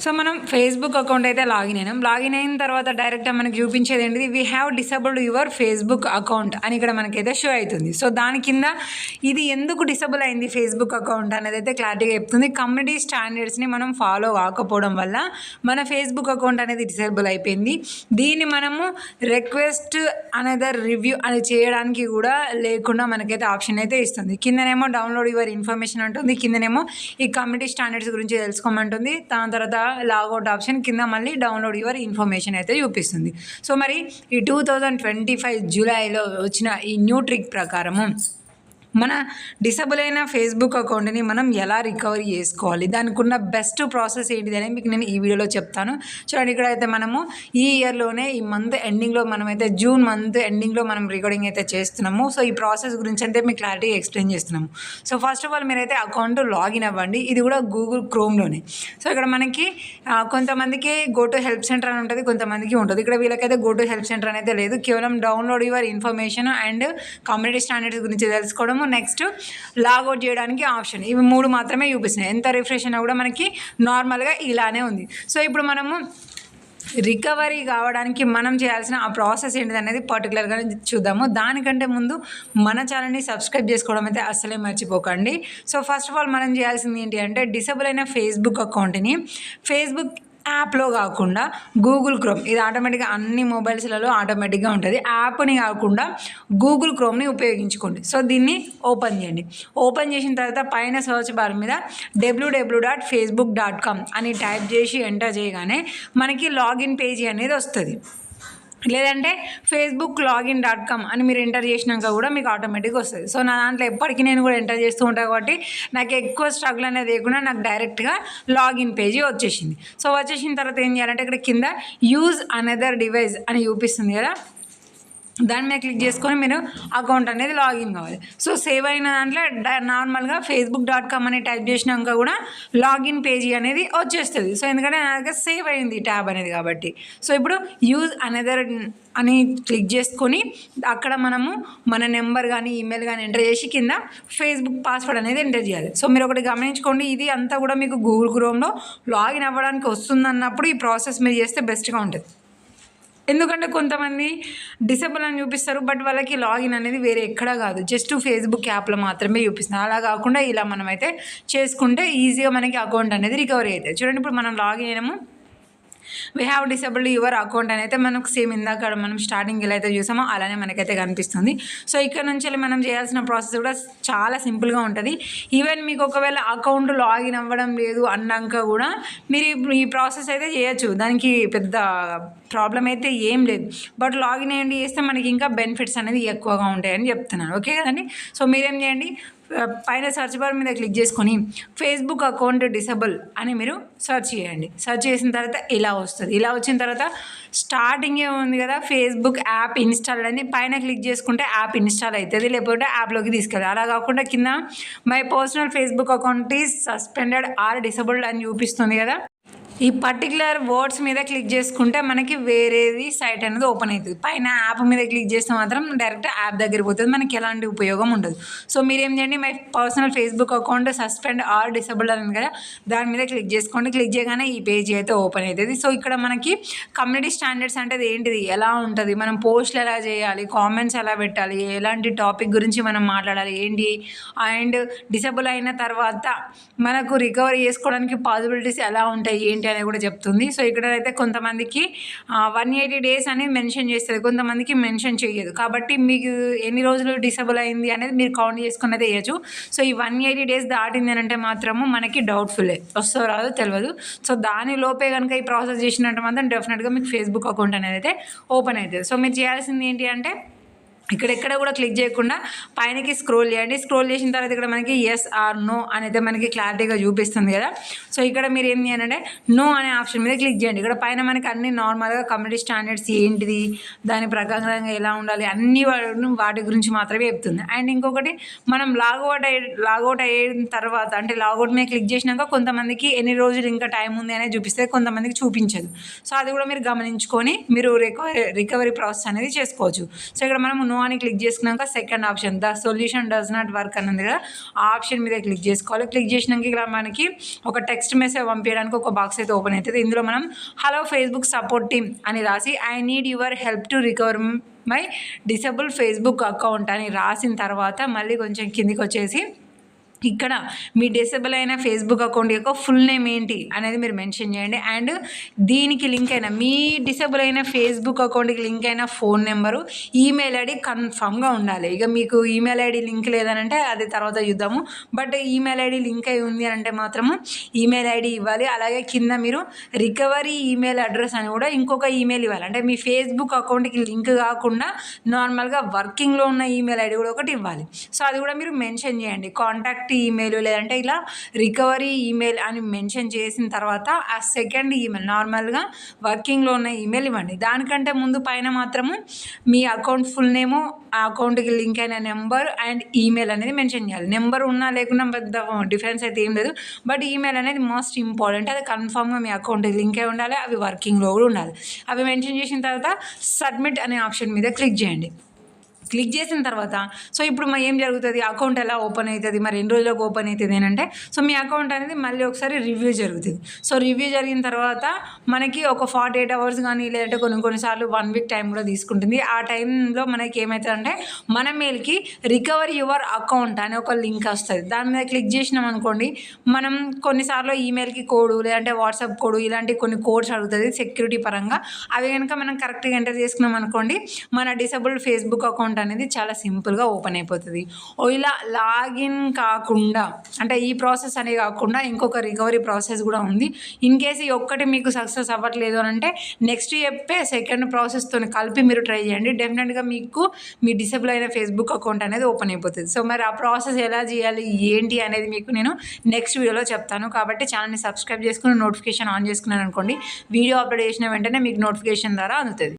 So మనం Facebook account అయితే login అయిన తర్వాత డైరెక్ట్గా మనకి చూపించేది ఏంటిది, we have disabled your Facebook account అని ఇక్కడ మనకైతే షో అవుతుంది. సో దాని కింద ఇది ఎందుకు డిసేబుల్ అయింది ఫేస్బుక్ అకౌంట్ అనేది అయితే క్లారిటీగా చెప్తుంది. కమ్యూనిటీ స్టాండర్డ్స్ని మనం ఫాలో కాకపోవడం వల్ల మన ఫేస్బుక్ అకౌంట్ అనేది డిసేబుల్ అయిపోయింది. దీన్ని మనము రిక్వెస్ట్ అనదర్ రివ్యూ అని చేయడానికి కూడా లేకుండా మనకైతే ఆప్షన్ అయితే ఇస్తుంది. కిందనేమో డౌన్లోడ్ యువర్ ఇన్ఫర్మేషన్ అంటుంది, కిందనేమో ఈ కమ్యూనిటీ స్టాండర్డ్స్ గురించి తెలుసుకోమంటుంది. దాని తర్వాత లాగౌట్ ఆప్షన్ కింద మళ్ళీ డౌన్లోడ్ యువర్ ఇన్ఫర్మేషన్ అయితే చూపిస్తుంది. సో మరి ఈ 2025 జూలైలో వచ్చిన ఈ న్యూ ట్రిక్ ప్రకారము మన డిసేబుల్ అయిన ఫేస్బుక్ అకౌంట్ని మనం ఎలా రికవరీ చేసుకోవాలి, దానికి ఉన్న బెస్ట్ ప్రాసెస్ ఏంటిది అనేది మీకు నేను ఈ వీడియోలో చెప్తాను. చూడండి, ఇక్కడైతే మనము ఈ ఇయర్లోనే ఈ మంత్ ఎండింగ్లో మనమైతే జూన్ మంత్ ఎండింగ్లో మనం రికార్డింగ్ అయితే చేస్తున్నాము. సో ఈ ప్రాసెస్ గురించి అయితే మీకు క్లారిటీగా ఎక్స్ప్లెయిన్ చేస్తున్నాము. సో ఫస్ట్ ఆఫ్ ఆల్ మీరైతే అకౌంట్ లాగిన్ అవ్వండి. ఇది కూడా గూగుల్ క్రోమ్లోనే. సో ఇక్కడ మనకి కొంతమందికి గో టు హెల్ప్ సెంటర్ అని ఉంటుంది, కొంతమందికి ఉంటుంది. ఇక్కడ వీళ్ళకైతే గో టు హెల్ప్ సెంటర్ అనేది లేదు, కేవలం download your information and community standards గురించి తెలుసుకోవడం, నెక్స్ట్ లాగౌట్ చేయడానికి ఆప్షన్, ఇవి 3 మాత్రమే చూపిస్తున్నాయి. ఎంత రిఫ్రెష్ అయినా కూడా మనకి నార్మల్గా ఇలానే ఉంది. సో ఇప్పుడు మనము రికవరీ కావడానికి మనం చేయాల్సిన ఆ ప్రాసెస్ ఏంటిది అనేది పర్టికులర్గా చూద్దాము. దానికంటే ముందు మన ఛానల్ని సబ్స్క్రైబ్ చేసుకోవడం అయితే అస్సలే మర్చిపోకండి. సో ఫస్ట్ ఆఫ్ ఆల్ మనం చేయాల్సింది ఏంటి అంటే, డిసేబుల్ అయిన ఫేస్బుక్ అకౌంట్ని ఫేస్బుక్ యాప్లో కాకుండా గూగుల్ క్రోమ్, ఇది ఆటోమేటిక్గా అన్ని మొబైల్స్లలో ఆటోమేటిక్గా ఉంటుంది. యాప్ని కాకుండా గూగుల్ క్రోమ్ని ఉపయోగించుకోండి. సో దీన్ని ఓపెన్ చేయండి. ఓపెన్ చేసిన తర్వాత పైన సర్చ్ బార్ మీద www.facebook.com అని టైప్ చేసి ఎంటర్ చేయగానే మనకి లాగిన్ పేజీ అనేది వస్తుంది. లేదంటే facebook.login.com అని మీరు ఎంటర్ చేసినాక కూడా మీకు ఆటోమేటిక్గా వస్తుంది. సో నా దాంట్లో ఎప్పటికీ నేను కూడా ఎంటర్ చేస్తూ ఉంటాను కాబట్టి నాకు ఎక్కువ స్ట్రగుల్ అనేది లేకుండా నాకు డైరెక్ట్గా లాగిన్ పేజీ వచ్చేసింది. సో వచ్చేసిన తర్వాత ఏం చేయాలంటే, ఇక్కడ కింద యూజ్ అనదర్ డివైస్ అని చూపిస్తుంది కదా, దాని మీద క్లిక్ చేసుకొని మీరు అకౌంట్ అనేది లాగిన్ కావాలి. సో సేవ్ అయిన దాంట్లో నార్మల్గా facebook.com అని టైప్ చేసినాక కూడా లాగిన్ పేజీ అనేది వచ్చేస్తుంది. సో ఎందుకంటే నా దగ్గర సేవ్ అయింది ట్యాబ్ అనేది కాబట్టి. సో ఇప్పుడు యూజ్ అనదర్ అని క్లిక్ చేసుకొని అక్కడ మనము మన నెంబర్ కానీ ఈమెయిల్ కానీ ఎంటర్ చేసి కింద ఫేస్బుక్ పాస్వర్డ్ అనేది ఎంటర్ చేయాలి. సో మీరు ఒకటి గమనించుకోండి, ఇది అంతా కూడా మీకు గూగుల్ క్రోమ్లో లాగిన్ అవ్వడానికి వస్తుందన్నప్పుడు ఈ ప్రాసెస్ మీరు చేస్తే బెస్ట్గా ఉంటుంది. ఎందుకంటే కొంతమంది డిసేబుల్ అని చూపిస్తారు, బట్ వాళ్ళకి లాగిన్ అనేది వేరే ఎక్కడా కాదు, జస్ట్ ఫేస్బుక్ యాప్లో మాత్రమే చూపిస్తున్నారు. అలా కాకుండా ఇలా మనమైతే చేసుకుంటే ఈజీగా మనకి అకౌంట్ అనేది రికవరీ అవుతుంది. చూడండి, ఇప్పుడు మనం లాగిన్ అయినాము, we have disabled your account అని అయితే మనకు సేమ్ ఇందాక మనం స్టార్టింగ్ ఎలా అయితే చూసామో అలానే మనకైతే కనిపిస్తుంది. సో ఇక్కడ నుంచి మనం చేయాల్సిన ప్రాసెస్ కూడా చాలా సింపుల్గా ఉంటుంది. ఈవెన్ మీకు ఒకవేళ అకౌంట్ లాగిన్ అవ్వడం లేదు అన్నాక కూడా మీరు ఈ ప్రాసెస్ అయితే చేయొచ్చు, దానికి పెద్ద ప్రాబ్లం అయితే ఏం లేదు. బట్ లాగిన్ అయ్యండి చేస్తే మనకి ఇంకా బెనిఫిట్స్ అనేది ఎక్కువగా ఉంటాయని చెప్తున్నాను. ఓకే కదండి. సో మీరేం చేయండి, పైన సర్చ్ బార్ మీద క్లిక్ చేసుకొని ఫేస్బుక్ అకౌంట్ డిసేబుల్ అని మీరు సర్చ్ చేయండి. సర్చ్ చేసిన తర్వాత ఇలా వస్తుంది. ఇలా వచ్చిన తర్వాత స్టార్టింగే ఉంది కదా ఫేస్బుక్ యాప్ ఇన్స్టాల్ అని, పైన క్లిక్ చేసుకుంటే యాప్ ఇన్స్టాల్ అవుతుంది, లేకపోతే యాప్లోకి తీసుకెళ్ళాలి. అలా కాకుండా కింద my personal Facebook account is suspended or disabled అని చూపిస్తుంది కదా, ఈ పర్టికులర్ వర్డ్స్ మీద క్లిక్ చేసుకుంటే మనకి వేరేది సైట్ అనేది ఓపెన్ అవుతుంది. పైన యాప్ మీద క్లిక్ చేస్తే మాత్రం డైరెక్ట్ యాప్ దగ్గరికి పోతుంది, మనకి ఎలాంటి ఉపయోగం ఉండదు. సో మీరేం చేయండి, my personal Facebook account suspend or disabled అని కదా, దాని మీద క్లిక్ చేసుకోండి. క్లిక్ చేయగానే ఈ పేజీ అయితే ఓపెన్ అవుతుంది. సో ఇక్కడ మనకి కమ్యూనిటీ స్టాండర్డ్స్ అంటే ఏంటిది, ఎలా ఉంటుంది, మనం పోస్టులు ఎలా చేయాలి, కామెంట్స్ ఎలా పెట్టాలి, ఎలాంటి టాపిక్ గురించి మనం మాట్లాడాలి ఏంటి, అండ్ డిసేబుల్ అయిన తర్వాత మనకు రికవరీ చేసుకోవడానికి పాసిబిలిటీస్ ఎలా ఉంటాయి ఏంటి అనేది కూడా చెప్తుంది. సో ఇక్కడ అయితే కొంతమందికి 180 days అనేది మెన్షన్ చేస్తుంది, కొంతమందికి మెన్షన్ చేయదు. కాబట్టి మీకు ఎన్ని రోజులు డిసేబుల్ అయింది అనేది మీరు కౌంట్ చేసుకుని అయితే వేయచ్చు. సో ఈ 180 days దాటింది అని అంటే మాత్రము మనకి డౌట్ఫుల్లే, వస్తో రాదో తెలియదు. సో దాని లోపే కనుక ఈ ప్రాసెస్ చేసినట్టు మాత్రం డెఫినెట్గా మీకు ఫేస్బుక్ అకౌంట్ అనేది అయితే ఓపెన్ అవుతుంది. సో మీరు చేయాల్సింది ఏంటి అంటే, ఇక్కడెక్కడ కూడా క్లిక్ చేయకుండా పైనకి స్క్రోల్ చేయండి. స్క్రోల్ చేసిన తర్వాత ఇక్కడ మనకి ఎస్ ఆర్ నో అనేది మనకి క్లారిటీగా చూపిస్తుంది కదా. సో ఇక్కడ మీరు ఏం చేయాలంటే నో అనే ఆప్షన్ మీద క్లిక్ చేయండి. ఇక్కడ పైన మనకి అన్ని నార్మల్గా కమ్యూనిటీ స్టాండర్డ్స్ ఏంటిది, దాని ప్రకారంగా ఎలా ఉండాలి అన్ని వాటి గురించి మాత్రమే చెప్తుంది. అండ్ ఇంకొకటి, మనం లాగౌట్ అయిన తర్వాత అంటే లాగౌట్ మీద క్లిక్ చేసినాక కొంతమందికి ఎన్ని రోజులు ఇంకా టైం ఉంది అనేది చూపిస్తే, కొంతమందికి చూపించదు. సో అది కూడా మీరు గమనించుకొని మీరు రికవరీ ప్రాసెస్ అనేది చేసుకోవచ్చు. సో ఇక్కడ మనం నో అని క్లిక్ చేసుకున్నాక second option the solution does not work అని ఉంది కదా, ఆ ఆప్షన్ మీద క్లిక్ చేసుకోవాలి. క్లిక్ చేసినాక ఇక్కడ మనకి ఒక టెక్స్ట్ మెసేజ్ పంపించడానికి ఒక బాక్స్ అయితే ఓపెన్ అవుతుంది. ఇందులో మనం హలో ఫేస్బుక్ సపోర్ట్ టీమ్ అని రాసి I need your help to recover my disable Facebook account అని రాసిన తర్వాత మళ్ళీ కొంచెం కిందికి వచ్చేసి ఇక్కడ మీ డిసేబుల్ అయిన ఫేస్బుక్ అకౌంట్ యొక్క ఫుల్ నేమ్ ఏంటి అనేది మీరు మెన్షన్ చేయండి. అండ్ దీనికి లింక్ అయిన మీ డిసేబుల్ అయిన ఫేస్బుక్ అకౌంట్కి లింక్ అయిన ఫోన్ నెంబరు, ఈమెయిల్ ఐడి కన్ఫామ్గా ఉండాలి. ఇక మీకు ఈమెయిల్ ఐడి లింక్ లేదనంటే అది తర్వాత చూద్దాము. బట్ ఈమెయిల్ ఐడి లింక్ అయి ఉంది అంటే మాత్రము ఈమెయిల్ ఐడి ఇవ్వాలి. అలాగే కింద మీరు రికవరీ ఈమెయిల్ అడ్రస్ అని కూడా ఇంకొక ఈమెయిల్ ఇవ్వాలి. అంటే మీ ఫేస్బుక్ అకౌంట్కి లింక్ కాకుండా నార్మల్గా వర్కింగ్లో ఉన్న ఈమెయిల్ ఐడి కూడా ఒకటి ఇవ్వాలి. సో అది కూడా మీరు మెన్షన్ చేయండి. కాంటాక్ట్ ఈమెయిల్ లేదంటే ఇలా రికవరీ ఈమెయిల్ అని మెన్షన్ చేసిన తర్వాత ఆ సెకండ్ ఈమెయిల్ నార్మల్గా వర్కింగ్లో ఉన్న ఈమెయిల్ ఇవ్వండి. దానికంటే ముందు పైన మాత్రము మీ అకౌంట్ ఫుల్ నేము, ఆ అకౌంట్కి లింక్ అయిన నెంబర్ అండ్ ఈమెయిల్ అనేది మెన్షన్ చేయాలి. నెంబర్ ఉన్నా లేకున్నా పెద్ద డిఫరెన్స్ అయితే ఏం లేదు. బట్ ఈమెయిల్ అనేది మోస్ట్ ఇంపార్టెంట్. అది కన్ఫామ్గా మీ అకౌంట్కి లింక్ అయి ఉండాలి. అవి వర్కింగ్లో కూడా ఉండాలి. అవి మెన్షన్ చేసిన తర్వాత సబ్మిట్ అనే ఆప్షన్ మీద క్లిక్ చేయండి. క్లిక్ చేసిన తర్వాత సో ఇప్పుడు ఏం జరుగుతుంది, అకౌంట్ ఎలా ఓపెన్ అవుతుంది, మరి ఎన్ని రోజులకు ఓపెన్ అవుతుంది అంటే సో మీ అకౌంట్ అనేది మళ్ళీ ఒకసారి రివ్యూ జరుగుతుంది. సో రివ్యూ జరిగిన తర్వాత మనకి ఒక 48 hours కానీ లేదంటే కొన్నిసార్లు 1 week టైం కూడా తీసుకుంటుంది. ఆ టైంలో మనకి ఏమవుతుందంటే మన మెయిల్కి రికవర్ యువర్ అకౌంట్ అనే ఒక లింక్ వస్తుంది. దాని మీద క్లిక్ చేసినాం అనుకోండి, మనం కొన్నిసార్లు ఈమెయిల్కి కోడ్ లేదంటే వాట్సాప్ కోడ్ ఇలాంటి కొన్ని కోడ్స్ అడుగుతుంది సెక్యూరిటీ పరంగా. అవి కనుక మనం కరెక్ట్గా ఎంటర్ చేసుకున్నాం అనుకోండి, మన డిసేబుల్డ్ ఫేస్బుక్ అకౌంట్ అనేది చాలా సింపుల్గా ఓపెన్ అయిపోతుంది. ఇలా లాగిన్ కాకుండా అంటే ఈ ప్రాసెస్ అనేది కాకుండా ఇంకొక రికవరీ ప్రాసెస్ కూడా ఉంది. ఇన్ కేసు ఈ ఒక్కటి మీకు సక్సెస్ అవ్వట్లేదు అని అంటే నెక్స్ట్ చెప్పే సెకండ్ ప్రాసెస్తో కలిపి మీరు ట్రై చేయండి. డెఫినెట్గా మీకు మీ డిసేబుల్ అయిన ఫేస్బుక్ అకౌంట్ అనేది ఓపెన్ అయిపోతుంది. సో మరి ఆ ప్రాసెస్ ఎలా చేయాలి ఏంటి అనేది మీకు నేను నెక్స్ట్ వీడియోలో చెప్తాను. కాబట్టి ఛానల్ని సబ్స్క్రైబ్ చేసుకుని నోటిఫికేషన్ ఆన్ చేసుకున్నాను అనుకోండి, వీడియో అప్లోడ్ చేసిన వెంటనే మీకు నోటిఫికేషన్ ద్వారా అందుతుంది.